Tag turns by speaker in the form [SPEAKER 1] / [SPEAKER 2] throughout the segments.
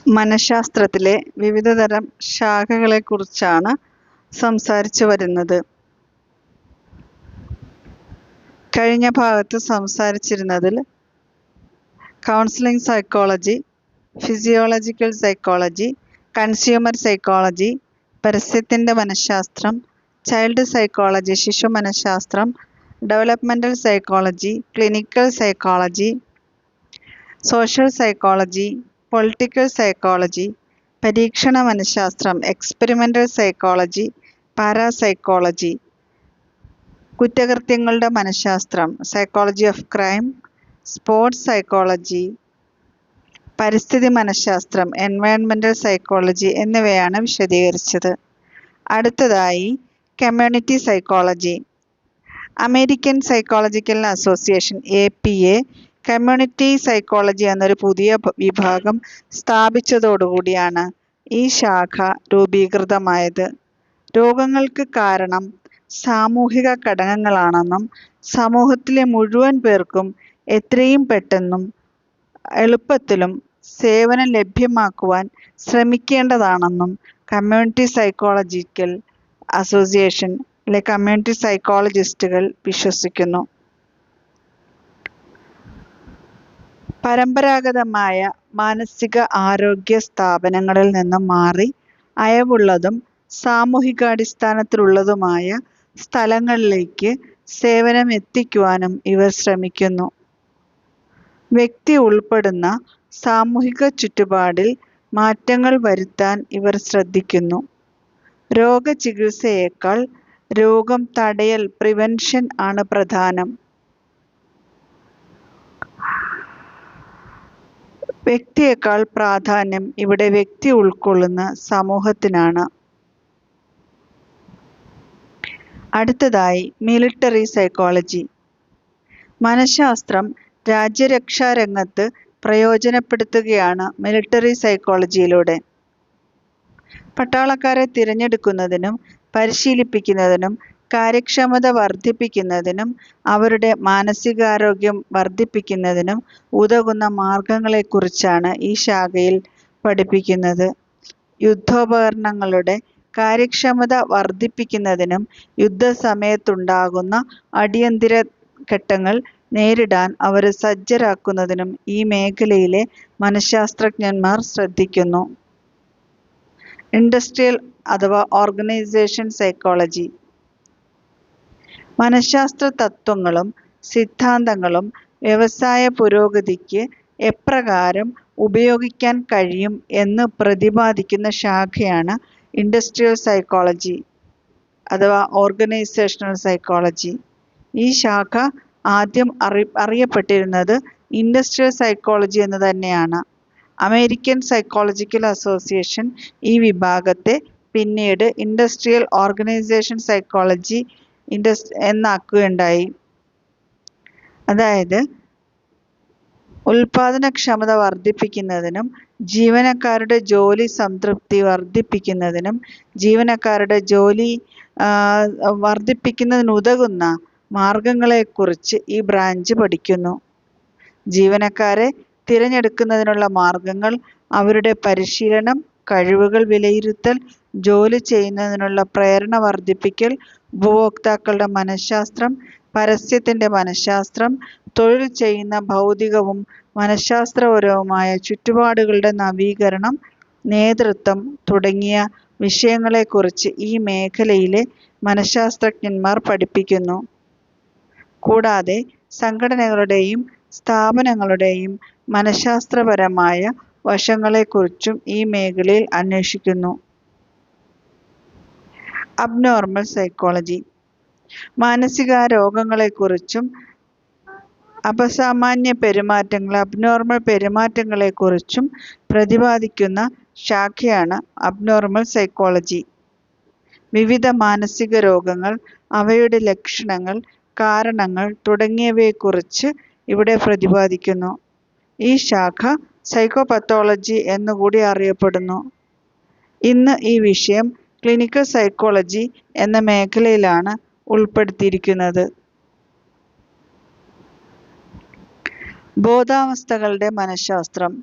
[SPEAKER 1] മനഃശാസ്ത്രത്തിലെ വിവിധതരം ശാഖകളെക്കുറിച്ചാണ് സംസാരിച്ചു വരുന്നത്. കഴിഞ്ഞ ഭാഗത്ത് സംസാരിച്ചിരുന്നതിൽ counselling psychology, physiological psychology, consumer psychology, പരസ്യത്തിൻ്റെ മനഃശാസ്ത്രം, ചൈൽഡ് സൈക്കോളജി ശിശു മനഃശാസ്ത്രം, developmental psychology, clinical psychology, social psychology, political psychology, പരീക്ഷണ മനഃശാസ്ത്രം എക്സ്പെരിമെൻ്റൽ സൈക്കോളജി, പാരാസൈക്കോളജി, കുറ്റകൃത്യങ്ങളുടെ മനഃശാസ്ത്രം psychology of crime, sports psychology, പരിസ്ഥിതി മനഃശാസ്ത്രം എൻവയോൺമെൻ്റൽ സൈക്കോളജി എന്നിവയാണ് വിശദീകരിച്ചത്. അടുത്തതായി community psychology. American psychological association APA community psychology എന്നൊരു പുതിയ വിഭാഗം സ്ഥാപിച്ചതോടുകൂടിയാണ് ഈ ശാഖ രൂപീകൃതമായത്. രോഗങ്ങൾക്ക് കാരണം സാമൂഹിക ഘടകങ്ങളാണെന്നും സമൂഹത്തിലെ മുഴുവൻ പേർക്കും എത്രയും പെട്ടെന്നും എളുപ്പത്തിലും സേവനം ലഭ്യമാക്കുവാൻ ശ്രമിക്കേണ്ടതാണെന്നും കമ്മ്യൂണിറ്റി സൈക്കോളജിക്കൽ അസോസിയേഷനിലെ കമ്മ്യൂണിറ്റി സൈക്കോളജിസ്റ്റുകൾ വിശ്വസിക്കുന്നു. പരമ്പരാഗതമായ മാനസിക ആരോഗ്യ സ്ഥാപനങ്ങളിൽ നിന്നും മാറി അയവുള്ളതും സാമൂഹികാടിസ്ഥാനത്തിലുള്ളതുമായ സ്ഥലങ്ങളിലേക്ക് സേവനം എത്തിക്കുവാനും ഇവർ ശ്രമിക്കുന്നു. വ്യക്തി ഉൾപ്പെടുന്ന സാമൂഹിക ചുറ്റുപാടിൽ മാറ്റങ്ങൾ വരുത്താൻ ഇവർ ശ്രദ്ധിക്കുന്നു. രോഗചികിത്സയേക്കാൾ രോഗം തടയൽ പ്രിവെൻഷൻ ആണ് പ്രധാനം. വ്യക്തിയേക്കാൾ പ്രാധാന്യം ഇവിടെ വ്യക്തി ഉൾക്കൊള്ളുന്ന സമൂഹത്തിനാണ്. അടുത്തതായി മിലിട്ടറി സൈക്കോളജി. മനഃശാസ്ത്രം രാജ്യരക്ഷാ രംഗത്ത് പ്രയോജനപ്പെടുത്തുകയാണ് മിലിട്ടറി സൈക്കോളജിയിലൂടെ. പട്ടാളക്കാരെ തിരഞ്ഞെടുക്കുന്നതിനും പരിശീലിപ്പിക്കുന്നതിനും കാര്യക്ഷമത വർദ്ധിപ്പിക്കുന്നതിനും അവരുടെ മാനസികാരോഗ്യം വർദ്ധിപ്പിക്കുന്നതിനും ഉതകുന്ന മാർഗങ്ങളെക്കുറിച്ചാണ് ഈ ശാഖയിൽ പഠിപ്പിക്കുന്നത്. യുദ്ധോപകരണങ്ങളുടെ കാര്യക്ഷമത വർദ്ധിപ്പിക്കുന്നതിനും യുദ്ധസമയത്തുണ്ടാകുന്ന അടിയന്തര ഘട്ടങ്ങൾ നേരിടാൻ അവരെ സജ്ജരാക്കുന്നതിനും ഈ മേഖലയിലെ മനഃശാസ്ത്രജ്ഞന്മാർ ശ്രദ്ധിക്കുന്നു. ഇൻഡസ്ട്രിയൽ അഥവാ ഓർഗനൈസേഷൻ സൈക്കോളജി. മനഃശാസ്ത്ര തത്വങ്ങളും സിദ്ധാന്തങ്ങളും വ്യവസായ പുരോഗതിക്ക് എപ്രകാരം ഉപയോഗിക്കാൻ കഴിയും എന്ന് പ്രതിപാദിക്കുന്ന ശാഖയാണ് ഇൻഡസ്ട്രിയൽ സൈക്കോളജി അഥവാ ഓർഗനൈസേഷണൽ സൈക്കോളജി. ഈ ശാഖ ആദ്യം അറിയപ്പെട്ടിരുന്നത് ഇൻഡസ്ട്രിയൽ സൈക്കോളജി എന്ന് തന്നെയാണ്. അമേരിക്കൻ സൈക്കോളജിക്കൽ അസോസിയേഷൻ ഈ വിഭാഗത്തെ പിന്നീട് ഇൻഡസ്ട്രിയൽ ഓർഗനൈസേഷൻ സൈക്കോളജി എന്നാക്കുകയുണ്ടായി. അതായത് ഉൽപാദനക്ഷമത വർദ്ധിപ്പിക്കുന്നതിനും ജീവനക്കാരുടെ ജോലി സംതൃപ്തി വർദ്ധിപ്പിക്കുന്നതിനും ജീവനക്കാരുടെ ജോലി വർദ്ധിപ്പിക്കുന്നതിനുതകുന്ന മാർഗങ്ങളെക്കുറിച്ച് ഈ ബ്രാഞ്ച് പഠിക്കുന്നു. ജീവനക്കാരെ തിരഞ്ഞെടുക്കുന്നതിനുള്ള മാർഗങ്ങൾ, അവരുടെ പരിശീലനം, കഴിവുകൾ വിലയിരുത്തൽ, ജോലി ചെയ്യുന്നതിനുള്ള പ്രേരണ വർദ്ധിപ്പിക്കൽ, ഉപഭോക്താക്കളുടെ മനഃശാസ്ത്രം, പരസ്യത്തിൻ്റെ മനഃശാസ്ത്രം, തൊഴിൽ ചെയ്യുന്ന ഭൗതികവും മനഃശാസ്ത്രപരവുമായ ചുറ്റുപാടുകളുടെ നവീകരണം, നേതൃത്വം തുടങ്ങിയ വിഷയങ്ങളെക്കുറിച്ച് ഈ മേഖലയിലെ മനഃശാസ്ത്രജ്ഞന്മാർ പഠിപ്പിക്കുന്നു. കൂടാതെ സംഘടനകളുടെയും സ്ഥാപനങ്ങളുടെയും മനഃശാസ്ത്രപരമായ വശങ്ങളെക്കുറിച്ചും ഈ മേഖലയിൽ അന്വേഷിക്കുന്നു. Abnormal psychology. മാനസികാരോഗങ്ങളെക്കുറിച്ചും അപസാമാന്യ പെരുമാറ്റങ്ങൾ അബ്നോർമൽ പെരുമാറ്റങ്ങളെക്കുറിച്ചും പ്രതിപാദിക്കുന്ന ശാഖയാണ് അബ്നോർമൽ സൈക്കോളജി. വിവിധ മാനസിക രോഗങ്ങൾ, അവയുടെ ലക്ഷണങ്ങൾ, കാരണങ്ങൾ തുടങ്ങിയവയെക്കുറിച്ച് ഇവിടെ പ്രതിപാദിക്കുന്നു. ഈ ശാഖ സൈക്കോപത്തോളജി എന്നുകൂടി അറിയപ്പെടുന്നു. ഇന്ന് ഈ വിഷയം ക്ലിനിക്കൽ സൈക്കോളജി എന്ന മേഖലയിലാണ് ഉൾപ്പെടുത്തിയിരിക്കുന്നത്. ബോധാവസ്ഥകളുടെ മനഃശാസ്ത്രം.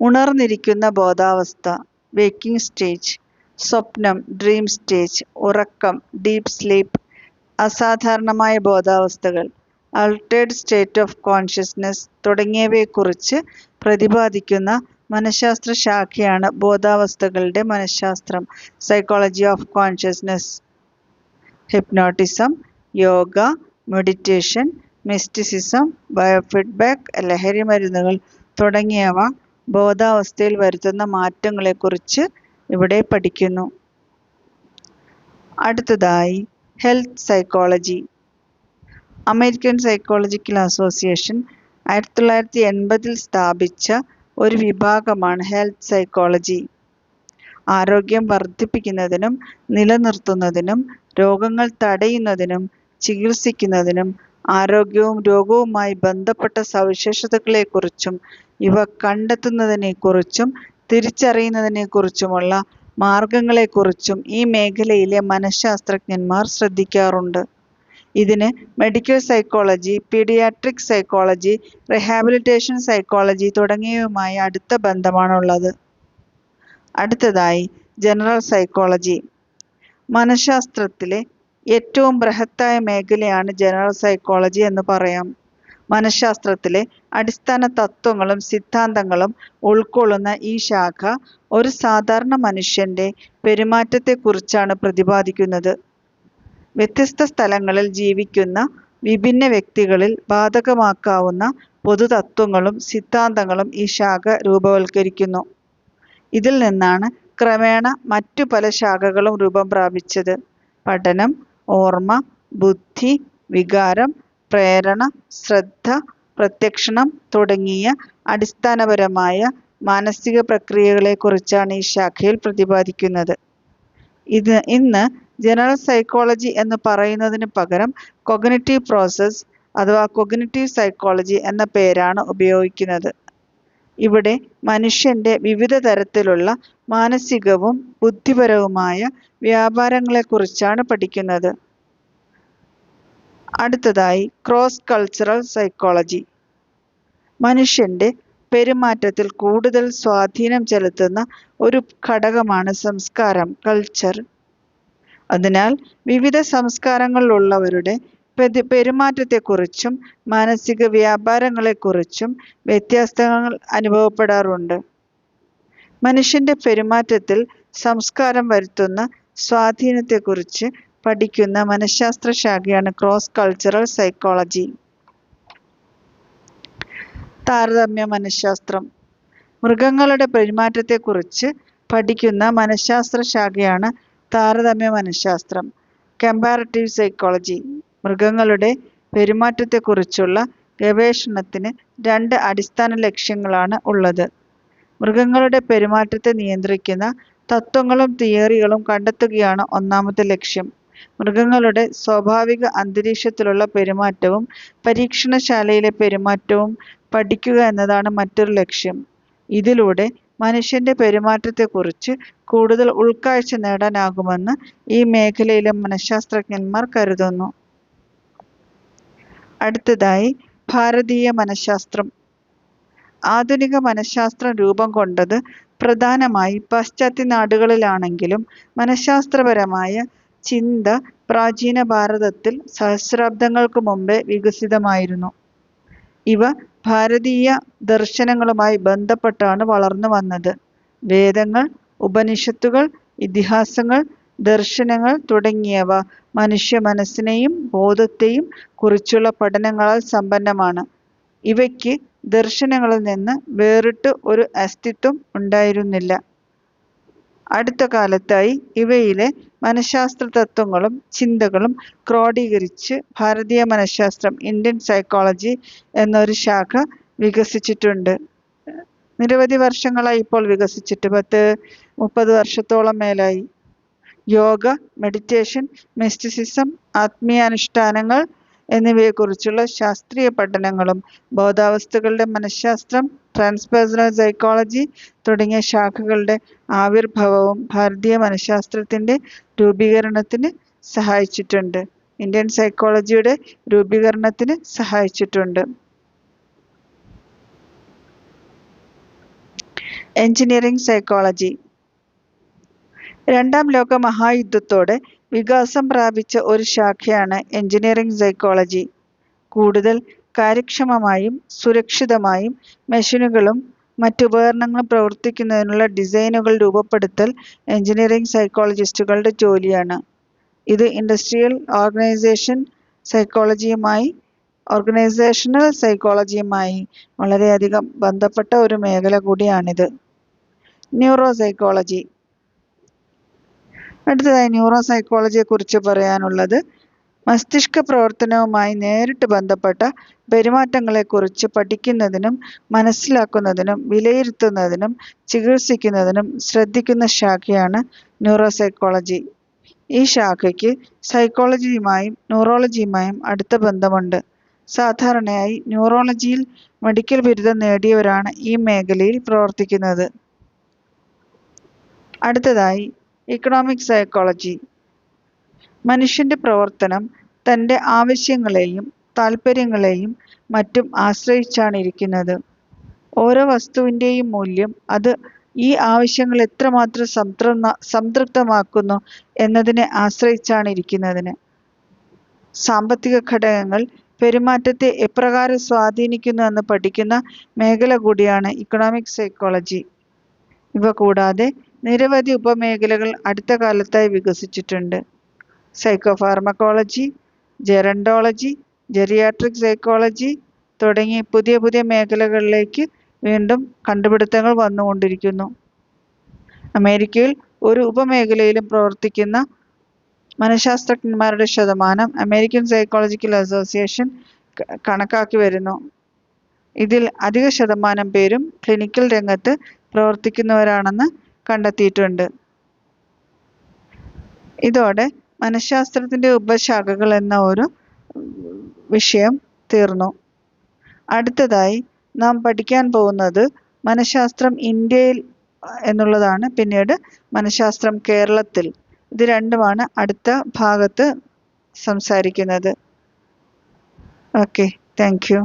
[SPEAKER 1] ഉണർന്നിരിക്കുന്ന ബോധാവസ്ഥ, വേക്കിംഗ് സ്റ്റേജ്, സ്വപ്നം, ഡ്രീം സ്റ്റേജ്, ഉറക്കം, ഡീപ്പ് സ്ലീപ്പ്, അസാധാരണമായ ബോധാവസ്ഥകൾ, അൾട്ടേർഡ് സ്റ്റേറ്റ് ഓഫ് കോൺഷ്യസ്നസ് തുടങ്ങിയവയെക്കുറിച്ച് പ്രതിപാദിക്കുന്ന മനഃശാസ്ത്ര ശാഖയാണ് ബോധാവസ്ഥകളുടെ മനഃശാസ്ത്രം, psychology of consciousness. Hypnotism, yoga, meditation, mysticism, biofeedback, ലഹരി മരുന്നുകൾ തുടങ്ങിയവ ബോധാവസ്ഥയിൽ വരുത്തുന്ന മാറ്റങ്ങളെക്കുറിച്ച് ഇവിടെ പഠിക്കുന്നു. അടുത്തതായി health psychology. American psychological association 1980 സ്ഥാപിച്ച ഒരു വിഭാഗമാണ് ഹെൽത്ത് സൈക്കോളജി. ആരോഗ്യം വർദ്ധിപ്പിക്കുന്നതിനും നിലനിർത്തുന്നതിനും രോഗങ്ങൾ തടയുന്നതിനും ചികിത്സിക്കുന്നതിനും ആരോഗ്യവും രോഗവുമായി ബന്ധപ്പെട്ട സവിശേഷതകളെക്കുറിച്ചും ഇവ കണ്ടെത്തുന്നതിനെക്കുറിച്ചും തിരിച്ചറിയുന്നതിനെക്കുറിച്ചുമുള്ള മാർഗങ്ങളെക്കുറിച്ചും ഈ മേഖലയിലെ മനഃശാസ്ത്രജ്ഞന്മാർ ശ്രദ്ധിക്കാറുണ്ട്. ഇതിന് medical psychology, paediatric psychology, rehabilitation psychology തുടങ്ങിയവയുമായി അടുത്ത ബന്ധമാണുള്ളത്. അടുത്തതായി ജനറൽ സൈക്കോളജി. മനഃശാസ്ത്രത്തിലെ ഏറ്റവും ബൃഹത്തായ മേഖലയാണ് ജനറൽ സൈക്കോളജി എന്ന് പറയാം. മനഃശാസ്ത്രത്തിലെ അടിസ്ഥാന തത്വങ്ങളും സിദ്ധാന്തങ്ങളും ഉൾക്കൊള്ളുന്ന ഈ ശാഖ ഒരു സാധാരണ മനുഷ്യന്റെ പെരുമാറ്റത്തെക്കുറിച്ചാണ് പ്രതിപാദിക്കുന്നത്. വ്യത്യസ്ത സ്ഥലങ്ങളിൽ ജീവിക്കുന്ന വിഭിന്ന വ്യക്തികളിൽ ബാധകമാക്കാവുന്ന പൊതുതത്വങ്ങളും സിദ്ധാന്തങ്ങളും ഈ ശാഖ രൂപവൽക്കരിക്കുന്നു. ഇതിൽ നിന്നാണ് ക്രമേണ മറ്റു പല ശാഖകളും രൂപം പ്രാപിച്ചത്. പഠനം, ഓർമ്മ, ബുദ്ധി, വികാരം, പ്രേരണ, ശ്രദ്ധ, പ്രത്യക്ഷണം തുടങ്ങിയ അടിസ്ഥാനപരമായ മാനസിക പ്രക്രിയകളെക്കുറിച്ചാണ് ഈ ശാഖയിൽ പ്രതിപാദിക്കുന്നത്. ഇന്ന് ജനറൽ സൈക്കോളജി എന്ന് പറയുന്നതിന് പകരം കൊഗ്നിറ്റീവ് പ്രോസസ് അഥവാ കൊഗ്നിറ്റീവ് സൈക്കോളജി എന്ന പേരാണ് ഉപയോഗിക്കുന്നത്. ഇവിടെ മനുഷ്യന്റെ വിവിധ തരത്തിലുള്ള മാനസികവും ബുദ്ധിപരവുമായ വ്യാപാരങ്ങളെക്കുറിച്ചാണ് പഠിക്കുന്നത്. അടുത്തതായി ക്രോസ് കൾച്ചറൽ സൈക്കോളജി. മനുഷ്യന്റെ പെരുമാറ്റത്തിൽ കൂടുതൽ സ്വാധീനം ചെലുത്തുന്ന ഒരു ഘടകമാണ് സംസ്കാരം, കൾച്ചർ. അതിനാൽ വിവിധ സംസ്കാരങ്ങളിലുള്ളവരുടെ പെരുമാറ്റത്തെക്കുറിച്ചും മാനസിക വ്യാപാരങ്ങളെക്കുറിച്ചും വ്യത്യാസങ്ങൾ അനുഭവപ്പെടാറുണ്ട്. മനുഷ്യന്റെ പെരുമാറ്റത്തിൽ സംസ്കാരം വരുത്തുന്ന സ്വാധീനത്തെക്കുറിച്ച് പഠിക്കുന്ന മനഃശാസ്ത്ര ശാഖയാണ് ക്രോസ് കൾച്ചറൽ സൈക്കോളജി. താരതമ്യ മനഃശാസ്ത്രം. മൃഗങ്ങളുടെ പെരുമാറ്റത്തെക്കുറിച്ച് പഠിക്കുന്ന മനഃശാസ്ത്ര ശാഖയാണ് താരതമ്യ മനഃശാസ്ത്രം, കമ്പാരറ്റീവ് സൈക്കോളജി. മൃഗങ്ങളുടെ പെരുമാറ്റത്തെക്കുറിച്ചുള്ള ഗവേഷണത്തിന് 2 അടിസ്ഥാന ലക്ഷ്യങ്ങളാണ് ഉള്ളത്. മൃഗങ്ങളുടെ പെരുമാറ്റത്തെ നിയന്ത്രിക്കുന്ന തത്വങ്ങളും തിയറികളും കണ്ടെത്തുകയാണ് ഒന്നാമത്തെ ലക്ഷ്യം. മൃഗങ്ങളുടെ സ്വാഭാവിക അന്തരീക്ഷത്തിലുള്ള പെരുമാറ്റവും പരീക്ഷണശാലയിലെ പെരുമാറ്റവും പഠിക്കുക എന്നതാണ് മറ്റൊരു ലക്ഷ്യം. ഇതിലൂടെ മനുഷ്യന്റെ പെരുമാറ്റത്തെക്കുറിച്ച് കൂടുതൽ ഉൾക്കാഴ്ച നേടാനാകുമെന്ന് ഈ മേഖലയിലെ മനഃശാസ്ത്രജ്ഞന്മാർ കരുതുന്നു. അടുത്തതായി ഭാരതീയ മനഃശാസ്ത്രം. ആധുനിക മനഃശാസ്ത്രം രൂപം കൊണ്ടത് പ്രധാനമായി പാശ്ചാത്യ നാടുകളിലാണെങ്കിലും മനഃശാസ്ത്രപരമായ ചിന്ത പ്രാചീന ഭാരതത്തിൽ സഹസ്രാബ്ദങ്ങൾക്ക് മുമ്പേ വികസിതമായിരുന്നു. ഇവ ഭാരതീയ ദർശനങ്ങളുമായി ബന്ധപ്പെട്ടാണ് വളർന്നു വന്നത്. വേദങ്ങൾ, ഉപനിഷത്തുകൾ, ഇതിഹാസങ്ങൾ, ദർശനങ്ങൾ തുടങ്ങിയവ മനുഷ്യ മനസ്സിനെയും ബോധത്തെയും കുറിച്ചുള്ള പഠനങ്ങളാൽ സമ്പന്നമാണ്. ഇവയ്ക്ക് ദർശനങ്ങളിൽ നിന്ന് വേറിട്ട് ഒരു അസ്തിത്വം ഉണ്ടായിരുന്നില്ല. അടുത്ത കാലത്തായി ഇവയിലെ മനഃശാസ്ത്ര തത്വങ്ങളും ചിന്തകളും ക്രോഡീകരിച്ച് ഭാരതീയ മനഃശാസ്ത്രം, ഇന്ത്യൻ സൈക്കോളജി എന്നൊരു ശാഖ വികസിച്ചിട്ടുണ്ട്. നിരവധി വർഷങ്ങളായി ഇപ്പോൾ വികസിച്ചിട്ട് 30 വർഷത്തോളം മേലായി. യോഗ, മെഡിറ്റേഷൻ, മിസ്റ്റിസിസം, ആത്മീയാനുഷ്ഠാനങ്ങൾ എന്നിവയെക്കുറിച്ചുള്ള ശാസ്ത്രീയ പഠനങ്ങളും ബോധാവസ്ഥകളുടെ മനഃശാസ്ത്രം, ട്രാൻസ്പേഴ്സണൽ സൈക്കോളജി തുടങ്ങിയ ശാഖകളുടെ ആവിർഭവവും ഭാരതീയ മനഃശാസ്ത്രത്തിന്റെ രൂപീകരണത്തിന് സഹായിച്ചിട്ടുണ്ട്. ഇന്ത്യൻ സൈക്കോളജിയുടെ രൂപീകരണത്തിന് സഹായിച്ചിട്ടുണ്ട്. Engineering psychology. രണ്ടാം ലോക മഹായുദ്ധത്തോടെ വികാസം പ്രാപിച്ച ഒരു ശാഖയാണ് എഞ്ചിനീയറിംഗ് സൈക്കോളജി. കൂടുതൽ കാര്യക്ഷമമായും സുരക്ഷിതമായും മെഷീനുകളും മറ്റുപകരണങ്ങളും പ്രവർത്തിക്കുന്നതിനുള്ള ഡിസൈനുകൾ രൂപപ്പെടുത്തൽ എഞ്ചിനീയറിംഗ് സൈക്കോളജിസ്റ്റുകളുടെ ജോലിയാണ്. ഇത് ഇൻഡസ്ട്രിയൽ ഓർഗനൈസേഷണൽ സൈക്കോളജിയുമായി വളരെയധികം ബന്ധപ്പെട്ട ഒരു മേഖല കൂടിയാണിത്. Neuro psychology. അടുത്തതായി ന്യൂറോ സൈക്കോളജിയെക്കുറിച്ച് പറയാനുള്ളത് മസ്തിഷ്ക പ്രവർത്തനവുമായി നേരിട്ട് ബന്ധപ്പെട്ട പെരുമാറ്റങ്ങളെക്കുറിച്ച് പഠിക്കുന്നതിനും മനസ്സിലാക്കുന്നതിനും വിലയിരുത്തുന്നതിനും ചികിത്സിക്കുന്നതിനും ശ്രദ്ധിക്കുന്ന ശാഖയാണ് ന്യൂറോ സൈക്കോളജി. ഈ ശാഖയ്ക്ക് സൈക്കോളജിയുമായും ന്യൂറോളജിയുമായും അടുത്ത ബന്ധമുണ്ട്. സാധാരണയായി ന്യൂറോളജിയിൽ മെഡിക്കൽ ബിരുദം നേടിയവരാണ് ഈ മേഖലയിൽ പ്രവർത്തിക്കുന്നത്. അടുത്തതായി ഇക്കണോമിക് സൈക്കോളജി. മനുഷ്യന്റെ പ്രവർത്തനം തൻ്റെ ആവശ്യങ്ങളെയും താൽപ്പര്യങ്ങളെയും മറ്റും ആശ്രയിച്ചാണ് ഇരിക്കുന്നത്. ഓരോ വസ്തുവിൻ്റെയും മൂല്യം അത് ഈ ആവശ്യങ്ങൾ എത്രമാത്രം സംതൃപ്തമാക്കുന്നു എന്നതിനെ ആശ്രയിച്ചാണ് ഇരിക്കുന്നതിന്. സാമ്പത്തിക ഘടകങ്ങൾ പെരുമാറ്റത്തെ എപ്രകാരം സ്വാധീനിക്കുന്നു എന്ന് പഠിക്കുന്ന മേഖല കൂടിയാണ് ഇക്കണോമിക് സൈക്കോളജി. ഇവ കൂടാതെ നിരവധി ഉപമേഖലകൾ അടുത്ത കാലത്തായി വികസിച്ചിട്ടുണ്ട്. സൈക്കോഫാർമക്കോളജി, ജെറന്റോളജി, ജെറിയാട്രിക് സൈക്കോളജി തുടങ്ങി പുതിയ പുതിയ മേഖലകളിലേക്ക് വീണ്ടും കണ്ടുപിടുത്തങ്ങൾ വന്നുകൊണ്ടിരിക്കുന്നു. അമേരിക്കയിൽ ഒരു ഉപമേഖലയിലും പ്രവർത്തിക്കുന്ന മനഃശാസ്ത്രജ്ഞന്മാരുടെ ശതമാനം അമേരിക്കൻ സൈക്കോളജിക്കൽ അസോസിയേഷൻ കണക്കാക്കി വരുന്നു. ഇതിൽ അധിക ശതമാനം പേരും ക്ലിനിക്കൽ രംഗത്ത് പ്രവർത്തിക്കുന്നവരാണെന്ന് കണ്ടെത്തിയിട്ടുണ്ട്. ഇതോടെ മനഃശാസ്ത്രത്തിൻ്റെ ഉപശാഖകൾ എന്ന ഒരു വിഷയം തീർന്നു. അടുത്തതായി നാം പഠിക്കാൻ പോകുന്നത് മനഃശാസ്ത്രം ഇന്ത്യയിൽ എന്നുള്ളതാണ്. പിന്നീട് മനഃശാസ്ത്രം കേരളത്തിൽ. ഇത് രണ്ടുമാണ് അടുത്ത ഭാഗത്ത് സംസാരിക്കുന്നത്. Okay, thank you.